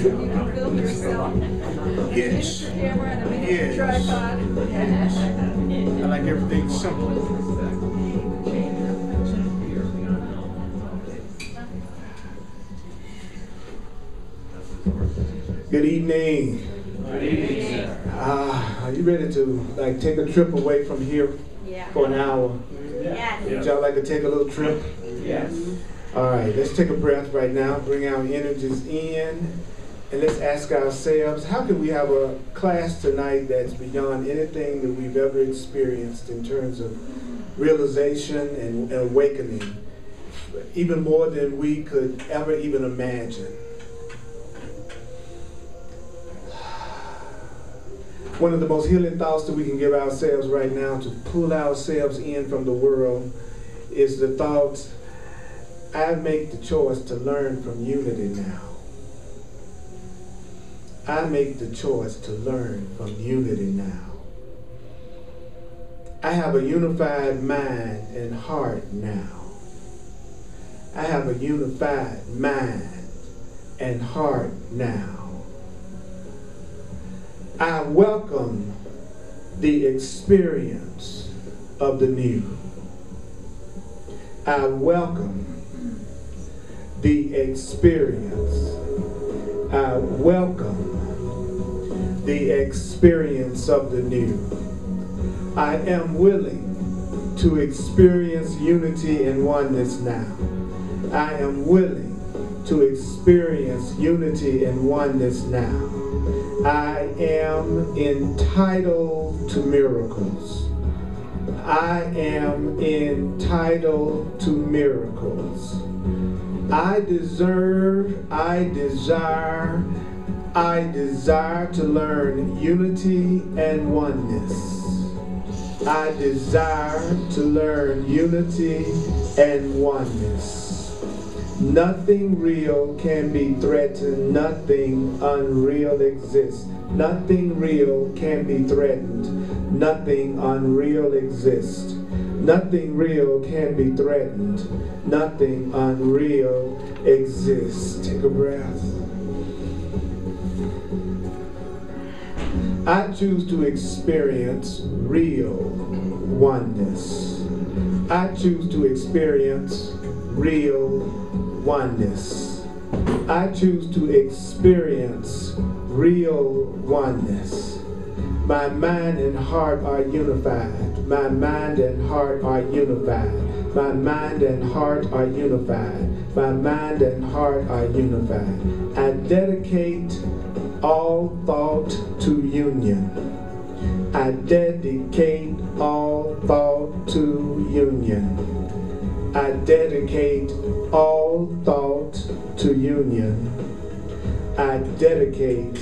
You can film yourself. Yes. Your camera and a miniature Yes. tripod. Yes. I like everything simple. Good evening. Good evening. Are you ready to take a trip away from here for an hour? Yes. Would y'all like to take a little trip? Yes. All right, let's take a breath right now, bring our energies in, and let's ask ourselves, how can we have a class tonight that's beyond anything that we've ever experienced in terms of realization and awakening, even more than we could ever even imagine? One of the most healing thoughts that we can give ourselves right now to pull ourselves in from the world is the thought, I make the choice to learn from unity now. I make the choice to learn from unity now. I have a unified mind and heart now. I have a unified mind and heart now. I welcome the experience of the new. I welcome the experience. I welcome the experience of the new. I am willing to experience unity and oneness now. I am willing to experience unity and oneness now. I am entitled to miracles. I am entitled to miracles. I deserve, I desire to learn unity and oneness. I desire to learn unity and oneness. Nothing real can be threatened. Nothing unreal exists. Nothing real can be threatened. Nothing unreal exists. Nothing real can be threatened. Nothing unreal exists. Take a breath. I choose to experience real oneness. I choose to experience real oneness. I choose to experience real oneness. My mind and heart are unified. My mind and heart are unified. My mind and heart are unified. My mind and heart are unified. I dedicate all thought to union. I dedicate all thought to union. I dedicate all thought to union. I dedicate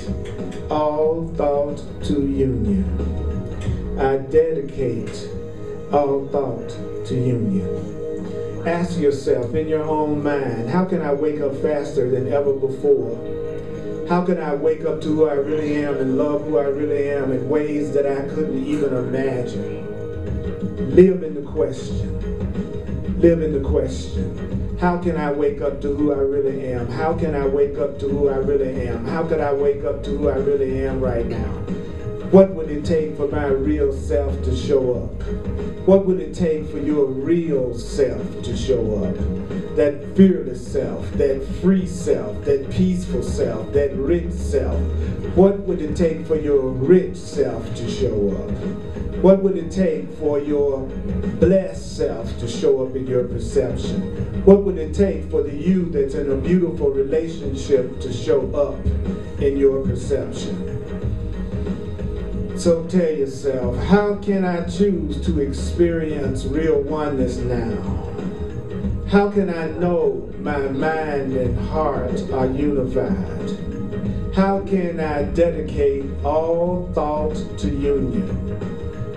all thought to union. I dedicate all thought to union. Ask yourself in your own mind, how can I wake up faster than ever before? How can I wake up to who I really am and love who I really am in ways that I couldn't even imagine? Live in the question. Live in the question. How can I wake up to who I really am? How can I wake up to who I really am? How could I wake up to who I really am right now? What would it take for my real self to show up? What would it take for your real self to show up? That fearless self, that free self, that peaceful self, that rich self. What would it take for your rich self to show up? What would it take for your blessed self to show up in your perception? What would it take for the you that's in a beautiful relationship to show up in your perception? So tell yourself, how can I choose to experience real oneness now? How can I know my mind and heart are unified? How can I dedicate all thought to union?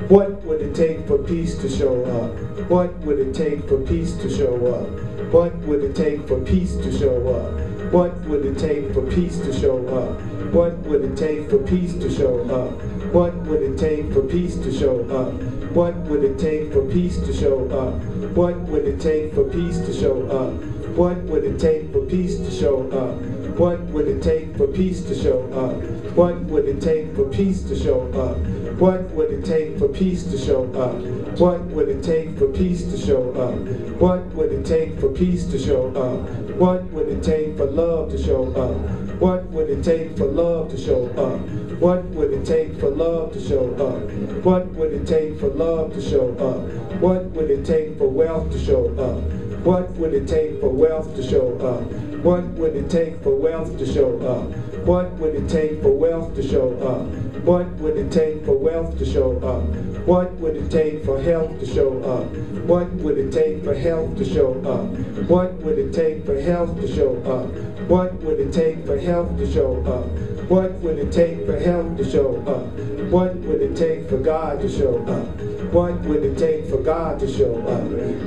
What would it take for peace to show up? What would it take for peace to show up? What would it take for peace to show up? What would it take for peace to show up? What would it take for peace to show up? What would it take for peace to show up? What would it take for peace to show up? What would it take for peace to show up? What would it take for peace to show up? What would it take for peace to show up? What would it take for peace to show up? What would it take for peace to show up? What would it take for peace to show up? What would it take for peace to show up? What would it take for love to show up? What would it take for love to show up? What would it take for love to show up? What would it take for love to show up? What would it take for wealth to show up? What would it take for wealth to show up? What would it take for wealth to show up? What would it take for wealth to show up? What would it take for wealth to show up? What would it take for health to show up? What would it take for health to show up? What would it take for health to show up? What would it take for health to show up? What would it take for health to show up? What would it take for God to show up? What would it take for God to show up?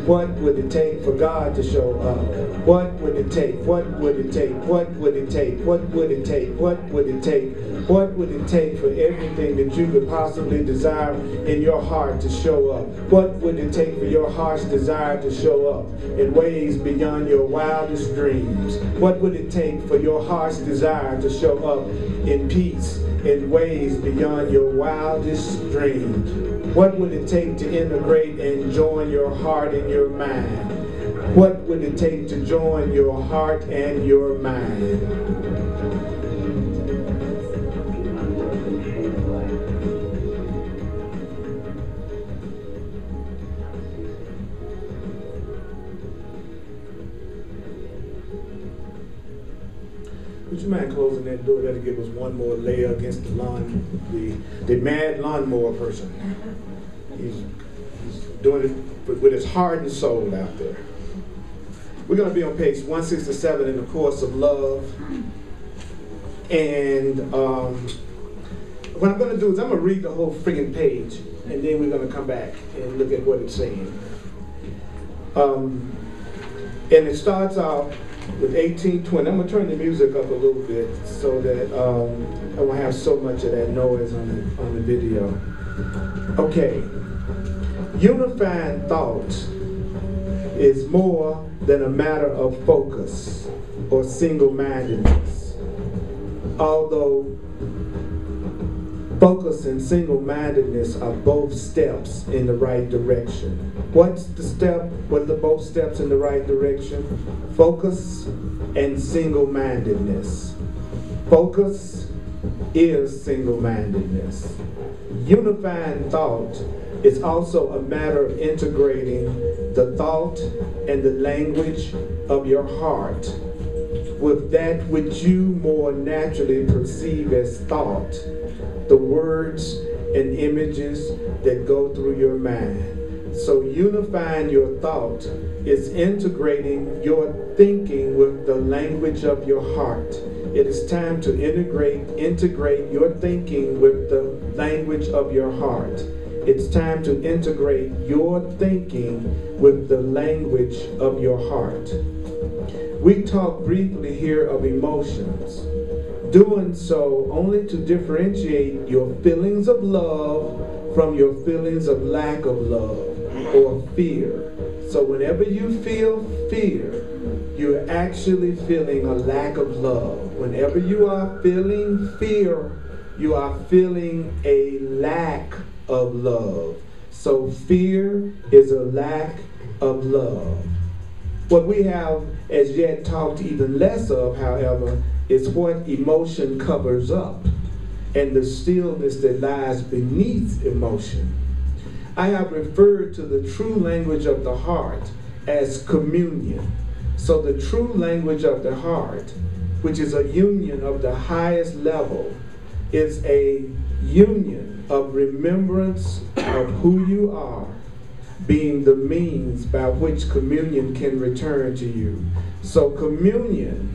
What would it take for God to show up? What would it take? What would it take? What would it take? What would it take? What would it take? What would it take for everything that you could possibly desire in your heart to show up? What would it take for your heart's desire to show up in ways beyond your wildest dreams? What would it take for your heart's desire to show up in peace in ways beyond your wildest dreams? What would it take to integrate and join your heart and your mind? What would it take to join your heart and your mind? Would you mind closing that door? That'll give us one more layer against the the mad lawnmower person. He's doing it with his heart and soul out there. We're going to be on page 167 in the course of love. And what I'm going to do is I'm going to read the whole friggin' page, and then we're going to come back and look at what it's saying. And it starts off with 1820. I'm going to turn the music up a little bit so that I won't have so much of that noise on the video. Okay. Unifying thought is more than a matter of focus or single-mindedness. Although focus and single-mindedness are both steps in the right direction. What's the step? What are the both steps in the right direction? Focus and single-mindedness. Focus is single-mindedness. Unifying thought is also a matter of integrating the thought and the language of your heart with that which you more naturally perceive as thought, the words and images that go through your mind. So unifying your thought is integrating your thinking with the language of your heart. It is time to integrate your thinking with the language of your heart. It's time to integrate your thinking with the language of your heart. We talk briefly here of emotions, doing so only to differentiate your feelings of love from your feelings of lack of love or fear. So whenever you feel fear, you're actually feeling a lack of love. Whenever you are feeling fear, you are feeling a lack of love. So fear is a lack of love. What we have as yet talked even less of, however, is what emotion covers up and the stillness that lies beneath emotion. I have referred to the true language of the heart as communion. So the true language of the heart, which is a union of the highest level, is a union of remembrance of who you are, being the means by which communion can return to you. So communion,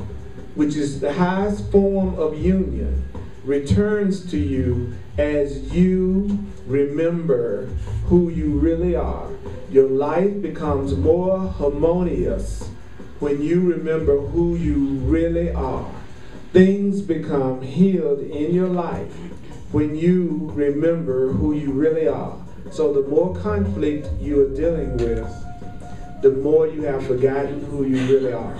which is the highest form of union, returns to you as you remember who you really are. Your life becomes more harmonious when you remember who you really are. Things become healed in your life when you remember who you really are. So the more conflict you are dealing with, the more you have forgotten who you really are.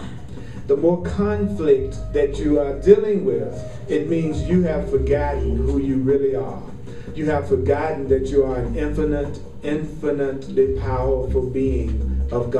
the more conflict that you are dealing with, it means you have forgotten who you really are. You have forgotten that you are an infinitely powerful being of God.